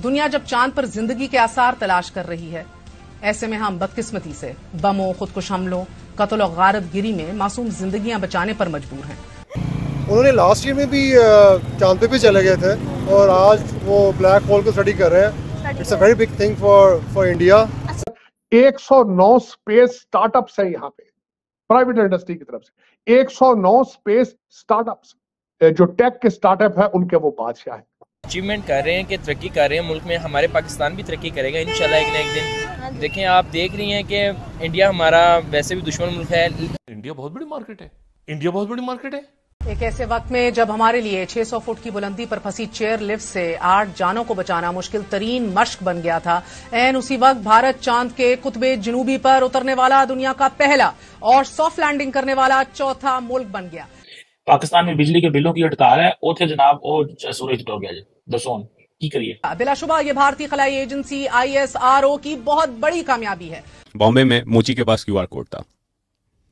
दुनिया जब चांद पर जिंदगी के आसार तलाश कर रही है, ऐसे में हम बदकिस्मती से बमों, खुदकुश हमलों, कत्ल और गारतगिरी में मासूम जिंदगियां बचाने पर मजबूर हैं। उन्होंने लास्ट ईयर में भी चांद पे भी चले गए थे और आज वो ब्लैक होल को स्टडी कर रहे हैं। It's a very big thing for India. 109 space startups है यहाँ पे प्राइवेट इंडस्ट्री की तरफ से। 109 स्पेस स्टार्टअप्स जो टेक के स्टार्टअप है उनके वो बादशाह है। अचीवमेंट कर रहे हैं कि तरक्की कर रहे हैं मुल्क में। हमारे पाकिस्तान भी तरक्की करेगा इंशाल्लाह एक ना एक दिन। देखें, आप देख रही हैं कि इंडिया हमारा वैसे भी दुश्मन मुल्क है। इंडिया बहुत बड़ी मार्केट है। इंडिया बहुत बड़ी मार्केट है। एक ऐसे वक्त में जब हमारे लिए 600 फुट की बुलंदी पर फंसी चेयर लिफ्ट से 8 जानों को बचाना मुश्किल तरीन मश्क बन गया था, एन उसी वक्त भारत चांद के कुतबे जनूबी पर उतरने वाला दुनिया का पहला और सॉफ्ट लैंडिंग करने वाला चौथा मुल्क बन गया। पाकिस्तान में बिजली के बिलों की हड़ताल है। ओ थे जनाब, ओ सूरज हो गया जी दसोन की करिए। बिलाशुबा ये भारतीय खलाई एजेंसी ISRO की बहुत बड़ी कामयाबी है। बॉम्बे में मोची के पास QR कोड था,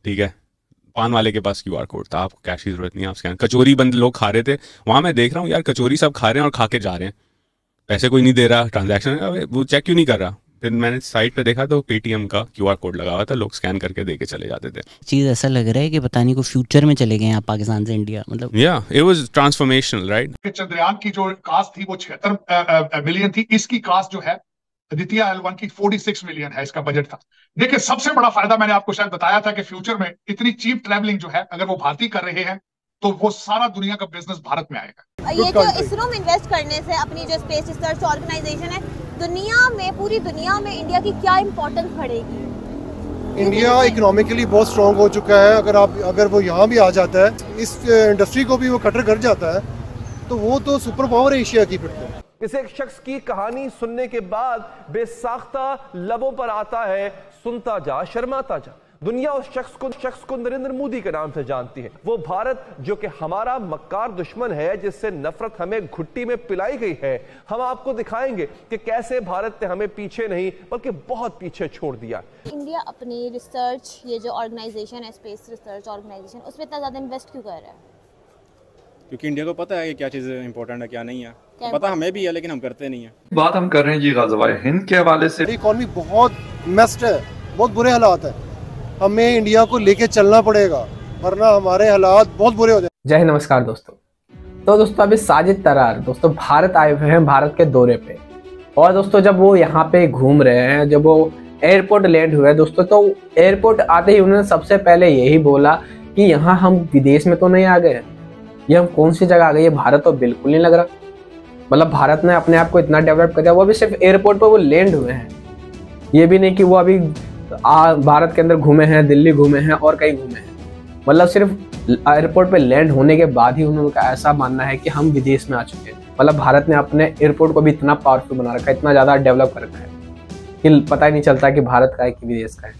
ठीक है, पान वाले के पास QR कोड था, आपको कैश की जरूरत नहीं है, आप स्कैन। कचौरी बंद लोग खा रहे थे वहां, मैं देख रहा हूँ यार कचौरी सब खा रहे हैं और खा के जा रहे हैं, पैसे कोई नहीं दे रहा, ट्रांजैक्शन वो चेक क्यों नहीं कर रहा। फिर मैंने साइट पे देखा तो पेटीएम का QR कोड लगा हुआ था, लोग स्कैन करके दे के चले जाते थे। चीज ऐसा लग रहा है कि पता नहीं को फ्यूचर में चले गए हैं आप पाकिस्तान से इंडिया, मतलब या it was transformational, right. Chandrayaan की जो कास्ट थी वो 76 मिलियन थी। इसकी कास्ट जो है आदित्य L1 की 46 मिलियन है, इसका बजट था। देखिए, सबसे बड़ा फायदा मैंने आपको शायद बताया था कि फ्यूचर में इतनी चीप ट्रैवलिंग जो है अगर वो भारतीय कर रहे हैं तो वो सारा दुनिया का बिजनेस भारत में आएगा। ये जो इसरो में इन्वेस्ट करने से अपनी जो स्पेस रिसर्च ऑर्गेनाइजेशन है दुनिया में, पूरी दुनिया में इंडिया की क्या इंपॉर्टेंस बढ़ेगी? इंडिया इकोनॉमिकली बहुत स्ट्रांग हो चुका है। अगर वो यहाँ भी आ जाता है, इस इंडस्ट्री को भी वो कटर कर जाता है, तो वो तो सुपर पावर है एशिया की। फिर तो इस एक शख्स की कहानी सुनने के बाद बेसाख्ता लबों पर आता है, सुनता जा शर्माता जा। दुनिया उस शख्स को नरेंद्र मोदी के नाम से जानती है। वो भारत जो कि हमारा मक्कार दुश्मन है, जिससे नफरत हमें घुट्टी में पिलाई गई है। हम आपको दिखाएंगे कि कैसे भारत ने हमें पीछे नहीं बल्कि बहुत पीछे छोड़ दिया। इंडिया अपनी रिसर्च, ये जो ऑर्गेनाइजेशन है स्पेस रिसर्च ऑर्गेनाइजेशन, उसमें इतना ज्यादा इन्वेस्ट क्यों कर रहा है? क्योंकि इंडिया को पता है कि क्या चीज़ इंपॉर्टेंट है क्या नहीं है। पता हमें भी है लेकिन हम करते नहीं है। बात हम कर रहे हैं जी ग़ज़वा हिंद के हवाले से। इकोनॉमी बहुत मेस्ड है, बहुत बुरे हालात है। हमें इंडिया को लेके चलना पड़ेगा वरना हमारे हालात बहुत बुरे हो जाएंगे। जय नमस्कार दोस्तों। तो दोस्तों अभी साजिद तरार दोस्तों भारत आए हुए हैं, भारत के दौरे पे। और दोस्तों जब वो यहाँ पे घूम रहे हैं, जब वो एयरपोर्ट लैंड हुए दोस्तों, तो एयरपोर्ट आते ही उन्होंने सबसे पहले यही बोला कि यहाँ हम विदेश में तो नहीं आ गए, ये हम कौन सी जगह आ गए, ये भारत तो बिल्कुल नहीं लग रहा। मतलब भारत ने अपने आप को इतना डेवलप कर दिया, वो भी सिर्फ एयरपोर्ट पर वो लैंड हुए हैं। ये भी नहीं कि वो अभी भारत के अंदर घूमे हैं, दिल्ली घूमे हैं और कहीं घूमे हैं। मतलब सिर्फ एयरपोर्ट पे लैंड होने के बाद ही उनका ऐसा मानना है कि हम विदेश में आ चुके हैं। मतलब भारत ने अपने एयरपोर्ट को भी इतना पावरफुल बना रखा है, इतना ज़्यादा डेवलप कर रखा है कि पता ही नहीं चलता कि भारत का है कि विदेश का है।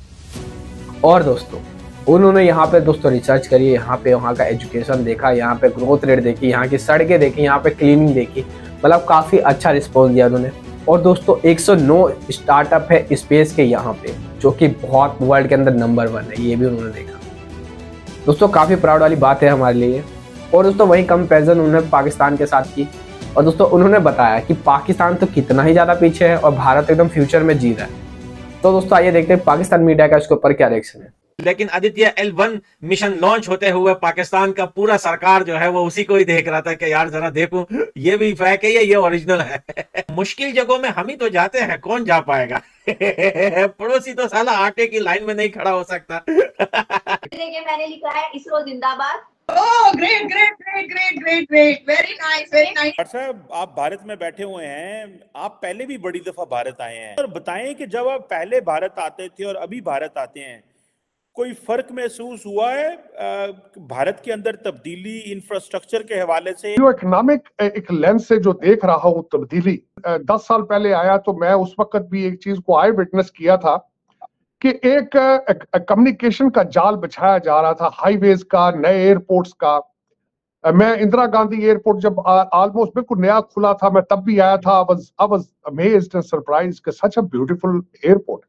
और दोस्तों उन्होंने यहाँ पे दोस्तों रिसर्च करी, यहाँ पे वहाँ का एजुकेशन देखा, यहाँ पे ग्रोथ रेट देखी, यहाँ की सड़कें देखी, यहाँ पे क्लीनिंग देखी। मतलब काफ़ी अच्छा रिस्पॉन्स दिया उन्होंने। और दोस्तों 109 स्टार्टअप है स्पेस के यहाँ पे, जो कि बहुत वर्ल्ड के अंदर नंबर 1 है, ये भी उन्होंने देखा। दोस्तों काफ़ी प्राउड वाली बात है हमारे लिए। और दोस्तों वही कंपैरिजन उन्होंने पाकिस्तान के साथ की। और दोस्तों उन्होंने बताया कि पाकिस्तान तो कितना ही ज़्यादा पीछे है और भारत एकदम फ्यूचर में जी रहा है। तो दोस्तों आइए देखते हैं पाकिस्तान मीडिया का इसके ऊपर क्या रिएक्शन है। लेकिन आदित्य L1 मिशन लॉन्च होते हुए पाकिस्तान का पूरा सरकार जो है वो उसी को ही देख रहा था कि यार जरा देखो ये भी फेक है, ये ओरिजिनल है। मुश्किल जगहों में हम ही तो जाते हैं, कौन जा पाएगा? पड़ोसी तो साला आटे की लाइन में नहीं खड़ा हो सकता। मैंने लिखा है इसरो जिंदाबाद। Oh great great great great great great, very nice very nice. Doctor साहब आप भारत में बैठे हुए हैं, आप पहले भी बड़ी दफा भारत आए हैं, और बताएं कि जब आप पहले भारत आते थे और अभी भारत आते हैं, कोई फर्क महसूस हुआ है भारत के अंदर तब्दीली इंफ्रास्ट्रक्चर के हवाले से? जो इकोनॉमिक एक लेंस से जो देख रहा हूँ तब्दीली, 10 साल पहले आया तो मैं उस वक्त भी एक चीज को आई विटनेस किया था कि एक कम्युनिकेशन का जाल बिछाया जा रहा था, हाईवेज का, नए एयरपोर्ट्स का। मैं इंदिरा गांधी एयरपोर्ट जब ऑलमोस्ट बिल्कुल नया खुला था, मैं तब भी आया था। I was amazed and surprised कि सच अ ब्यूटीफुल एयरपोर्ट।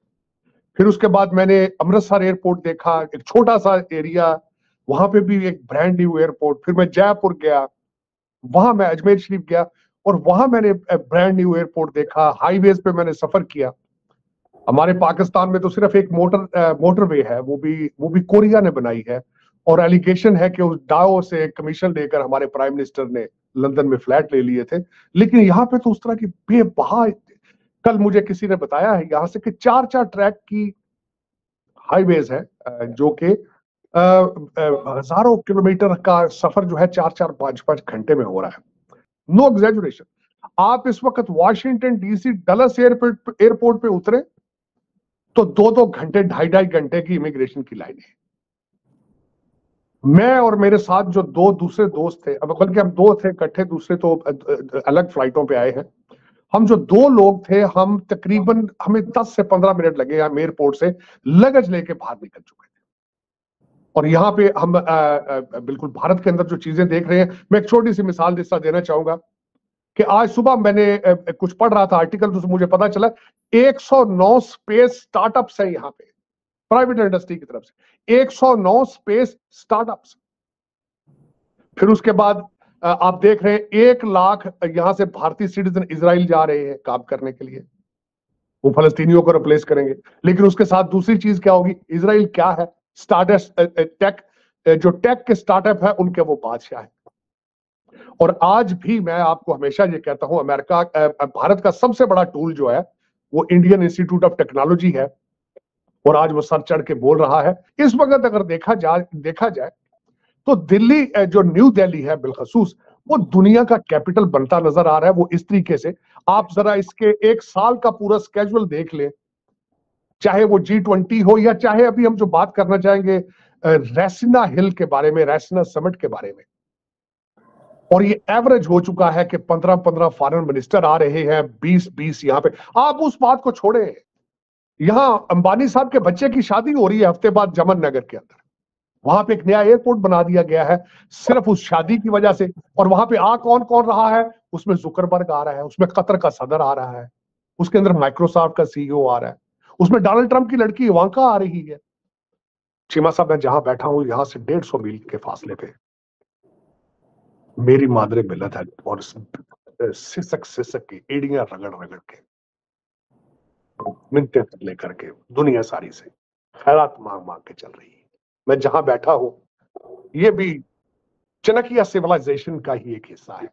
फिर उसके बाद मैंने अमृतसर एयरपोर्ट देखा, एक छोटा सा एरिया, वहां पे भी एक ब्रांड न्यू एयरपोर्ट। फिर मैं जयपुर गया, वहां मैं अजमेर शरीफ गया, और वहां मैंने ब्रांड न्यू एयरपोर्ट देखा, हाईवेज पे मैंने सफर किया। हमारे पाकिस्तान में तो सिर्फ एक मोटरवे है, वो भी कोरिया ने बनाई है, और एलिगेशन है कि उस डाओ से कमीशन लेकर हमारे प्राइम मिनिस्टर ने लंदन में फ्लैट ले लिए थे। लेकिन यहाँ पे तो उस तरह की बेबहा, कल मुझे किसी ने बताया है यहाँ से कि 4-4 ट्रैक की हाईवेज है, जो कि हजारों किलोमीटर का सफर जो है 4-4, 5-5 घंटे में हो रहा है। नो एग्जैजुरेशन। आप इस वक्त वाशिंगटन डीसी डलस एयरपोर्ट पे उतरे तो 2-2 घंटे, 2.5 घंटे की इमिग्रेशन की लाइन है। मैं और मेरे साथ जो 2 दूसरे दोस्त थे, अब बल्कि हम 2 थे इकट्ठे, दूसरे तो अलग फ्लाइटों पे आए हैं। हम जो 2 लोग थे, हम तकरीबन हमें 10 से 15 मिनट लगे हम एयरपोर्ट से लगेज लेके बाहर निकल चुके थे। और यहाँ पे हम बिल्कुल भारत के अंदर जो चीजें देख रहे हैं, मैं एक छोटी सी मिसाल जिस तरह देना चाहूंगा कि आज सुबह मैंने कुछ पढ़ रहा था आर्टिकल, तो मुझे पता चला 109 स्पेस स्टार्टअप्स है यहाँ पे प्राइवेट इंडस्ट्री की तरफ से, 109 स्पेस स्टार्टअप्स। फिर उसके बाद आप देख रहे हैं 1 लाख यहां से भारतीय सिटीजन इजराइल जा रहे हैं काम करने के लिए, वो फलस्तीनियों को रिप्लेस करेंगे। लेकिन उसके साथ दूसरी चीज क्या होगी, इजराइल क्या है, स्टार्टअप टेक, जो टेक के स्टार्टअप है उनके वो बादशाह है। और आज भी मैं आपको हमेशा ये कहता हूं, अमेरिका भारत का सबसे बड़ा टूल जो है वो इंडियन इंस्टीट्यूट ऑफ टेक्नोलॉजी है, और आज वो सर चढ़ के बोल रहा है। इस वक्त अगर देखा जाए तो दिल्ली, जो न्यू दिल्ली है बिलखसूस, वो दुनिया का कैपिटल बनता नजर आ रहा है। वो इस तरीके से आप जरा इसके 1 साल का पूरा स्केड्यूल देख लें, चाहे वो G20 हो या चाहे अभी हम जो बात करना चाहेंगे रेसिना हिल के बारे में, रेसिना समिट के बारे में, और ये एवरेज हो चुका है कि 15-15 फॉरेन मिनिस्टर आ रहे हैं, 20-20 यहाँ पे। आप उस बात को छोड़े, यहां अंबानी साहब के बच्चे की शादी हो रही है हफ्ते बाद जमन नगर के अंदर, वहां पे एक नया एयरपोर्ट बना दिया गया है सिर्फ उस शादी की वजह से। और वहां पे कौन कौन रहा है, उसमें जुकरबर्ग आ रहा है, उसमें कतर का सदर आ रहा है, उसके अंदर माइक्रोसॉफ्ट का CEO आ रहा है, उसमें डोनाल्ड ट्रंप की लड़की इवांका आ रही है। चीमा साहब, मैं जहां बैठा हूं यहां से 150 मील के फासले पे मेरी मादरे मिलत है, और सिसक के एड़ियां रगड़ के मिनटें लेकर के दुनिया सारी से खैरात मांग के चल रही है। मैं जहां बैठा हूं ये भी चनकिया सिविलाइजेशन का ही एक हिस्सा है।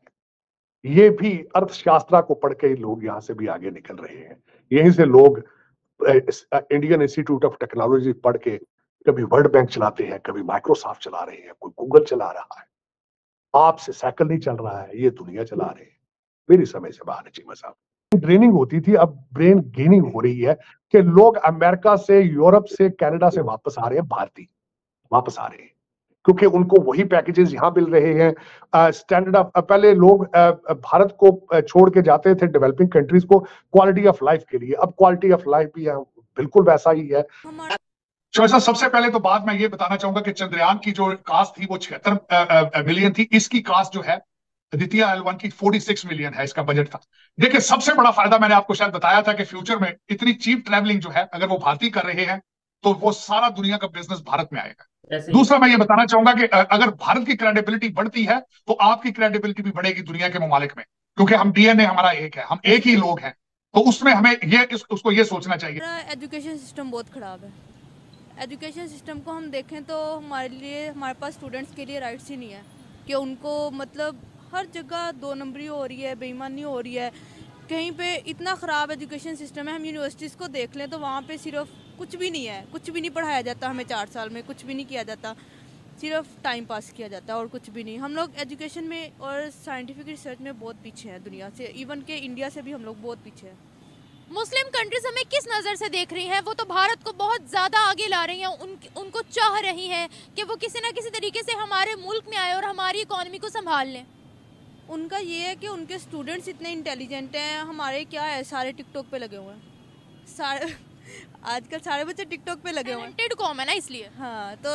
ये भी अर्थशास्त्र को पढ़ के ही लोग यहां से भी आगे निकल रहे हैं। यहीं से लोग इंडियन इंस्टीट्यूट ऑफ टेक्नोलॉजी पढ़ के कभी वर्ल्ड बैंक चलाते हैं, कभी माइक्रोसॉफ्ट चला रहे हैं, कोई गूगल चला रहा है। आपसे साइकिल नहीं चल रहा है, ये दुनिया चला रहे हैं। मेरी समझ से बाहर है चीमा साहब। ट्रेनिंग होती थी, अब ब्रेन गेनिंग हो रही है कि लोग अमेरिका से, यूरोप से, कनाडा से वापस आ रहे हैं, भारतीय वापस आ रहे हैं, क्योंकि उनको वही पैकेजेस यहां मिल रहे हैं। स्टैंडर्ड ऑफ, पहले लोग भारत को छोड़ के जाते थे डेवलपिंग कंट्रीज को क्वालिटी ऑफ लाइफ के लिए, अब क्वालिटी ऑफ लाइफ भी बिल्कुल वैसा ही है। चौसा, सबसे पहले तो बात मैं ये बताना चाहूंगा कि चंद्रयान की जो कास्ट थी वो 76 मिलियन थी। इसकी कास्ट जो है द्वितीय L1 की 46 मिलियन है, इसका बजट था। देखिए, सबसे बड़ा फायदा मैंने आपको शायद बताया था कि फ्यूचर में इतनी चीप ट्रैवलिंग जो है अगर वो भारतीय कर रहे हैं तो वो सारा दुनिया का बिजनेस भारत में आएगा। दूसरा मैं ये बताना चाहूंगा कि अगर भारत की क्रेडिबिलिटी बढ़ती है तो आपकी क्रेडिबिलिटी भी बढ़ेगी दुनिया के ममालिक में, क्योंकि हम DNA हमारा एक है, हम एक ही लोग हैं। तो उसमें हमें उसको ये सोचना चाहिए। एजुकेशन सिस्टम बहुत खराब है। एजुकेशन सिस्टम को हम देखें तो हमारे पास स्टूडेंट्स के लिए राइट्स ही नहीं है कि उनको, मतलब हर जगह 2 नंबरी हो रही है, बेईमानी हो रही है। कहीं पे इतना ख़राब एजुकेशन सिस्टम है। हम यूनिवर्सिटीज़ को देख लें तो वहाँ पे सिर्फ कुछ भी नहीं है, कुछ भी नहीं पढ़ाया जाता। हमें 4 साल में कुछ भी नहीं किया जाता, सिर्फ टाइम पास किया जाता है और कुछ भी नहीं। हम लोग एजुकेशन में और साइंटिफिक रिसर्च में बहुत पीछे हैं दुनिया से, इवन के इंडिया से भी हम लोग बहुत पीछे हैं। मुस्लिम कंट्रीज हमें किस नज़र से देख रही हैं? वो तो भारत को बहुत ज़्यादा आगे ला रही हैं, उनको चाह रही हैं कि वो किसी न किसी तरीके से हमारे मुल्क में आए और हमारी इकॉनमी को संभाल लें। उनका ये है कि उनके स्टूडेंट्स इतने इंटेलिजेंट हैं। हमारे क्या है, सारे टिकटॉक पे लगे हुए हैं। आजकल सारे बच्चे टिकटॉक पे लगे हुए हैं, टैलेंटेड कॉम है ना, इसलिए। हाँ, तो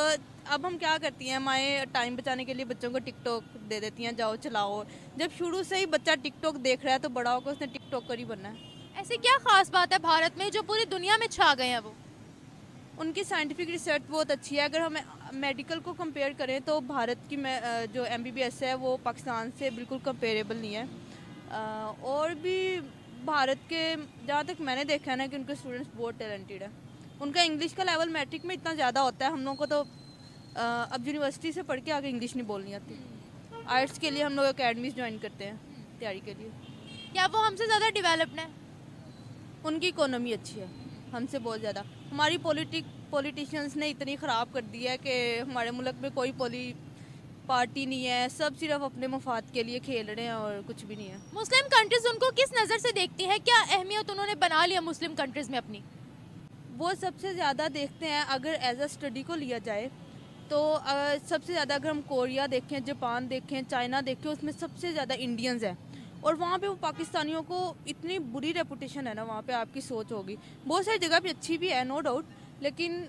अब हम क्या करती हैं, हमारे टाइम बचाने के लिए बच्चों को टिकटॉक दे देती हैं, जाओ चलाओ। जब शुरू से ही बच्चा टिकटॉक देख रहा है तो बड़ा होकर उसने टिकटॉकर ही बनना है। ऐसी क्या खास बात है भारत में जो पूरी दुनिया में छा गए हैं? वो उनकी साइंटिफिक रिसर्च बहुत अच्छी है। अगर हम मेडिकल को कंपेयर करें तो भारत की जो MBBS है वो पाकिस्तान से बिल्कुल कंपेरेबल नहीं है। और भी भारत के जहाँ तक मैंने देखा है ना कि उनके स्टूडेंट्स बहुत टैलेंटेड है। उनका इंग्लिश का लेवल मैट्रिक में इतना ज़्यादा होता है, हम लोगों को तो अब यूनिवर्सिटी से पढ़ के आगे इंग्लिश नहीं बोलनी आती। आर्ट्स के लिए हम लोग अकेडमीज ज्वाइन करते हैं तैयारी के लिए। क्या वो हमसे ज़्यादा डेवलप्ड है? उनकी इकोनॉमी अच्छी है हमसे बहुत ज़्यादा। हमारी पॉलिटिशियंस ने इतनी ख़राब कर दी है कि हमारे मुल्क में कोई पार्टी नहीं है, सब सिर्फ अपने मफाद के लिए खेल रहे हैं और कुछ भी नहीं है। मुस्लिम कंट्रीज उनको किस नज़र से देखती है? क्या अहमियत उन्होंने बना लिया मुस्लिम कंट्रीज में अपनी? वो सबसे ज़्यादा देखते हैं, अगर एज अ स्टडी को लिया जाए तो सबसे ज़्यादा अगर हम कोरिया देखें, जापान देखें, चाइना देखें, उसमें सबसे ज़्यादा इंडियंस हैं। और वहाँ पे वो पाकिस्तानियों को इतनी बुरी रेपुटेशन है ना, वहाँ पे आपकी सोच होगी। बहुत सारी जगह पे अच्छी भी है नो डाउट, लेकिन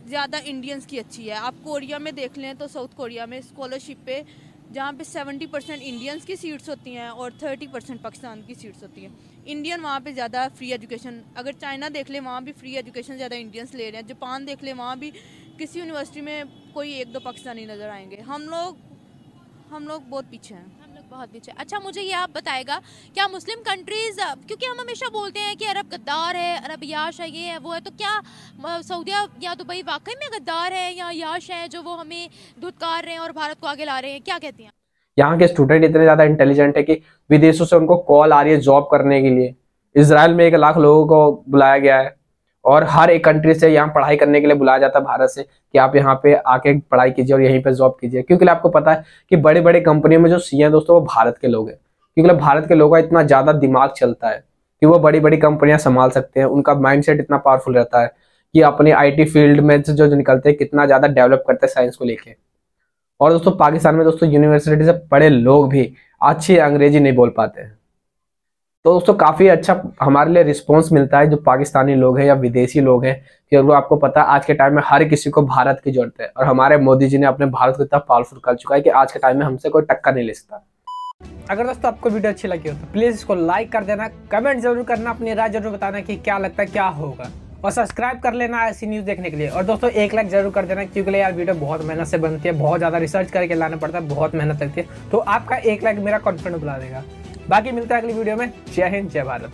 ज़्यादा इंडियंस की अच्छी है। आप कोरिया में देख लें तो साउथ कोरिया में स्कॉलरशिप पे जहाँ पे 70% इंडियंस की सीट्स होती हैं और 30% पाकिस्तान की सीट्स होती हैं। इंडियन वहाँ पे ज़्यादा फ्री एजुकेशन, अगर चाइना देख लें वहाँ भी फ्री एजुकेशन ज़्यादा इंडियंस ले रहे हैं। जापान देख लें वहाँ भी किसी यूनिवर्सिटी में कोई 1-2 पाकिस्तानी नज़र आएंगे। हम लोग बहुत पीछे हैं। बहुत पीछे। अच्छा, मुझे ये आप बताएगा, क्या मुस्लिम कंट्रीज, क्योंकि हम हमेशा बोलते हैं कि अरब गद्दार है, अरब याश है, ये है वो है, तो क्या सऊदीया या दुबई वाकई में गद्दार है या याश है जो वो हमें धुतकार रहे हैं और भारत को आगे ला रहे हैं? क्या कहती हैं? यहाँ के स्टूडेंट इतने ज़्यादा इंटेलिजेंट है कि विदेशों से उनको कॉल आ रही है जॉब करने के लिए। इसराइल में 1 लाख लोगों को बुलाया गया है और हर एक कंट्री से यहाँ पढ़ाई करने के लिए बुलाया जाता है भारत से कि आप यहाँ पे आके पढ़ाई कीजिए और यहीं पे जॉब कीजिए। क्योंकि आपको पता है कि बड़ी बड़ी कंपनियों में जो सीए हैं दोस्तों वो भारत के लोग हैं। क्योंकि भारत के लोगों का इतना ज़्यादा दिमाग चलता है कि वो बड़ी बड़ी कंपनियां संभाल सकते हैं। उनका माइंडसेट इतना पावरफुल रहता है कि अपने IT फील्ड में जो निकलते हैं कितना ज़्यादा डेवलप करते हैं साइंस को लेके। और दोस्तों पाकिस्तान में दोस्तों यूनिवर्सिटी से पढ़े लोग भी अच्छी अंग्रेजी नहीं बोल पाते हैं। तो दोस्तों काफ़ी अच्छा हमारे लिए रिस्पॉन्स मिलता है जो पाकिस्तानी लोग हैं या विदेशी लोग हैं, क्योंकि आपको पता है आज के टाइम में हर किसी को भारत की जरूरत है। और हमारे मोदी जी ने अपने भारत को इतना पावरफुल कर चुका है कि आज के टाइम में हमसे कोई टक्कर नहीं ले सकता। अगर दोस्तों आपको वीडियो अच्छी लगी हो तो प्लीज़ इसको लाइक कर देना, कमेंट जरूर करना, अपनी राय जरूर बताना कि क्या लगता है क्या होगा, और सब्सक्राइब कर लेना ऐसी न्यूज़ देखने के लिए। और दोस्तों 1 लाइक जरूर कर देना, क्योंकि यार वीडियो बहुत मेहनत से बनती है, बहुत ज़्यादा रिसर्च करके लाना पड़ता है, बहुत मेहनत लगती है। तो आपका 1 लाइक मेरा कॉन्फिडेंस बढ़ा देगा। बाकी मिलता है अगली वीडियो में। जय हिंद, जय भारत।